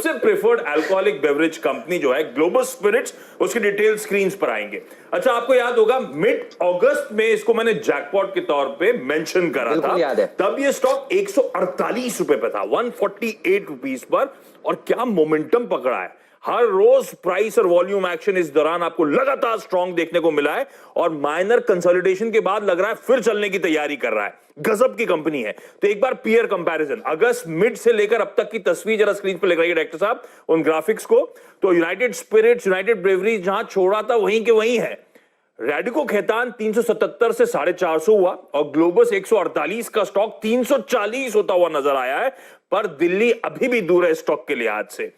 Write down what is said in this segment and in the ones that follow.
सबसे preferred alcoholic beverage company जो है ग्लोबल स्पिरिट्स, उसकी डिटेल स्क्रीन पर आएंगे। अच्छा, आपको याद होगा मिड अगस्त में इसको मैंने जैकपॉट के तौर पे मेंशन करा था, याद है। तब ये स्टॉक 148 रुपए पे था, 148 रुपीस पर, और क्या मोमेंटम पकड़ा है। हर रोज प्राइस और वॉल्यूम एक्शन इस दौरान आपको लगातार स्ट्रॉन्ग देखने को मिला है, और माइनर कंसोलिडेशन के बाद लग रहा है फिर चलने की तैयारी कर रहा है। गजब की कंपनी है। तो एक बार पीयर कंपैरिजन अगस्त मिड से लेकर अब तक की तस्वीर जरा स्क्रीन पर लगाइए डायरेक्टर साहब, उन ग्राफिक्स को। तो यूनाइटेड स्पिरिट्स, यूनाइटेड ब्रेवरीज जहां छोड़ा था वहीं के वहीं है। रैडिको खैतान 377 से 450 हुआ, और ग्लोबस 148 का स्टॉक 340 होता हुआ नजर आया है। पर दिल्ली अभी भी दूर है स्टॉक के लिहाज से,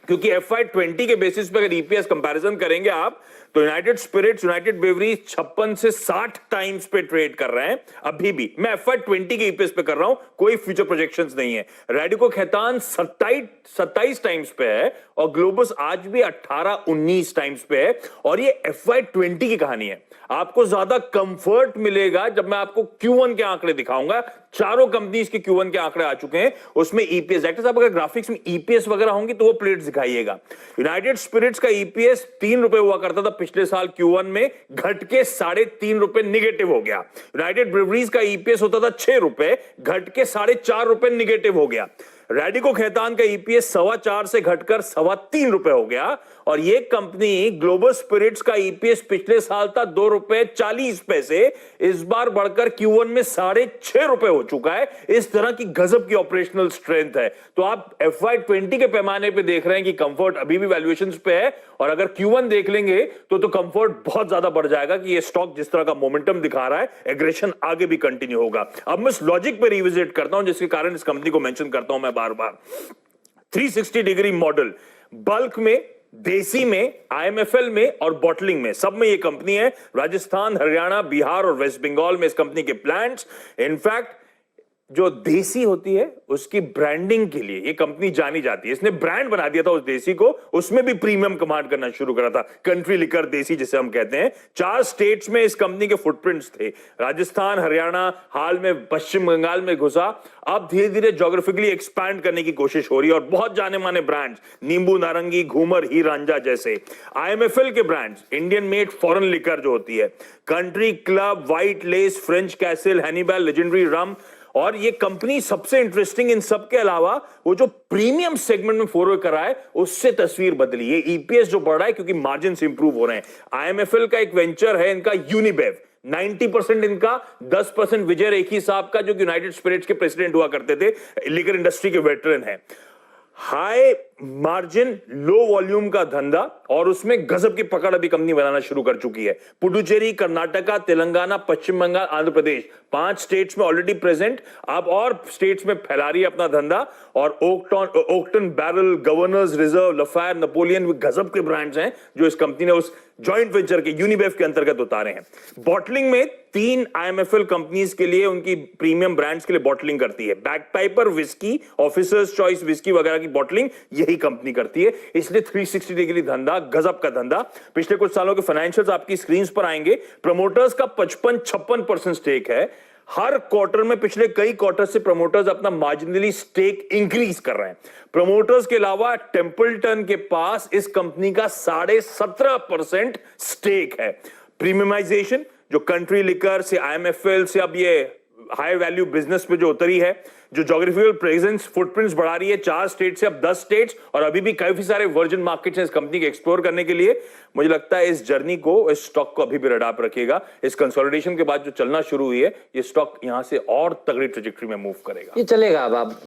क्योंकि FY20 के बेसिस पे अगर ईपीएस कंपैरिजन करेंगे आप, तो यूनाइटेड स्पिरिट्स, यूनाइटेड ब्रेवरीज 56 से 60 टाइम्स पे ट्रेड कर रहे हैं अभी भी। मैं FY20 के ईपीएस पे कर रहा हूं, कोई फ्यूचर प्रोजेक्शंस नहीं है। रैडिको खैतान 27 टाइम्स पे है, और ग्लोबस आज भी 18-19 टाइम्स पे है, और ये FY20 की कहानी है। आपको ज्यादा कंफर्ट मिलेगा जब मैं आपको Q1 के आंकड़े दिखाऊंगा। चारों कंपनीज के Q1 के आंकड़े आ चुके हैं, उसमें ईपीएस, डायरेक्टर साहब अगर ग्राफिक्स में ईपीएस वगैरह होंगी तो वो प्लेट्स दिखाइएगा। यूनाइटेड स्पिरिट्स का ईपीएस 3 रुपए हुआ करता था पिछले साल Q1 में, घट के 3.5 रुपए निगेटिव हो गया। यूनाइटेड ब्रेवरीज का ईपीएस होता था 6 रुपए, घट के 4.5 रुपए निगेटिव हो गया। रैडिको खैतान का ईपीएस 4.25 से घटकर 3.25 रुपए हो गया, और ये कंपनी ग्लोबल स्पिरिट्स का ईपीएस पिछले साल था 2 रुपए 40 पैसे, इस बार बढ़कर Q1 में 6.5 रुपए हो चुका है। इस तरह की गजब की ऑपरेशनल स्ट्रेंथ है। तो आप FY20 के पैमाने पे देख रहे हैं कि कंफर्ट अभी भी वैल्यूएशंस पे है, और अगर Q1 देख लेंगे तो कंफर्ट बहुत ज्यादा बढ़ जाएगा कि ये स्टॉक जिस तरह का मोमेंटम दिखा रहा है, एग्रेशन आगे भी कंटिन्यू होगा। अब मैं इस लॉजिक पे रिविजिट करता हूं जिसके कारण इस कंपनी को मेंशन करता हूं मैं बार बार। 360 डिग्री मॉडल, बल्क में, देसी में, IMFL में और बॉटलिंग में, सब में ये कंपनी है। राजस्थान, हरियाणा, बिहार और वेस्ट बंगाल में इस कंपनी के प्लांट्स। इनफैक्ट जो देसी होती है उसकी ब्रांडिंग के लिए ये कंपनी जानी जाती है। इसने ब्रांड बना दिया था उस देसी को, उसमें भी प्रीमियम कमांड करना शुरू करा था, कंट्री लिकर देसी जिसे हम कहते हैं। 4 स्टेट्स में इस कंपनी के फुटप्रिंट्स थे, राजस्थान, हरियाणा, हाल में पश्चिम बंगाल में घुसा। अब धीरे धीरे ज्योग्राफिकली एक्सपैंड करने की कोशिश हो रही है, और बहुत जाने माने ब्रांड्स, नींबू नारंगी, घूमर, ही रांझा जैसे। IMFL के brands, Indian made foreign liquor जो होती है, country club, white lace, French castle, Hannibal, legendary rum. और ये कंपनी सबसे इंटरेस्टिंग इन सब के अलावा वो जो प्रीमियम सेगमेंट में फॉरवर्ड कर रहा है उससे तस्वीर बदली। ये ईपीएस जो बढ़ रहा है क्योंकि मार्जिन इंप्रूव हो रहे हैं। IMFL का एक वेंचर है इनका यूनिबेव, 90% इनका, 10% विजय रेखी साहब का, जो यूनाइटेड स्पिरिट्स के प्रेसिडेंट हुआ करते थे, लिकर इंडस्ट्री के वेटरन है। हाई मार्जिन, लो वॉल्यूम का धंधा, और उसमें गजब की पकड़ अभी कंपनी बनाना शुरू कर चुकी है। पुडुचेरी, कर्नाटका, तेलंगाना, पश्चिम बंगाल, आंध्र प्रदेश, 5 स्टेट्स में ऑलरेडी प्रेजेंट, अब और स्टेट्स में फैला रही है अपना धंधा। और ओक्टन बैरल, गवर्नर्स रिजर्व, लफायर, नेपोलियन, गजब के ब्रांड्स हैं जो इस कंपनी ने उस जॉइंट वेंचर के यूनिबेव के अंतर्गत उतारे हैं। बॉटलिंग में 3 IMFL कंपनीज के लिए, उनकी प्रीमियम ब्रांड्स के लिए बॉटलिंग करती है। बैकपाइपर विस्की, ऑफिसर्स चॉइस विस्की वगैरह की बॉटलिंग यही कंपनी करती है। इसलिए 360 डिग्री धंधा, गजब का धंधा। पिछले कुछ सालों के फाइनेंशियल्स आपकी स्क्रीन पर आएंगे। प्रमोटर्स का 55-56% स्टेक है। हर क्वार्टर में पिछले कई क्वार्टर से प्रमोटर्स अपना मार्जिनली स्टेक इंक्रीज कर रहे हैं। प्रमोटर्स के अलावा टेम्पल्टन के पास इस कंपनी का 17.5% स्टेक है। प्रीमियमाइजेशन जो कंट्री लिकर से, IMFL से अब ये हाई वैल्यू बिजनेस पे जो उतरी है, जो ज्योग्राफिकल प्रेजेंस, फुटप्रिंट्स बढ़ा रही है, 4 स्टेट से अब 10 स्टेट्स, और अभी भी काफी सारे वर्जिन मार्केट्स हैं इस कंपनी के एक्सप्लोर करने के लिए। मुझे लगता है इस जर्नी को, इस स्टॉक को अभी भी रडार पर रखिएगा। इस कंसोलिडेशन के बाद जो चलना शुरू हुई है, ये स्टॉक यहां से और तगड़ी ट्रेजेक्टरी में मूव करेगा। ये चलेगा अब आप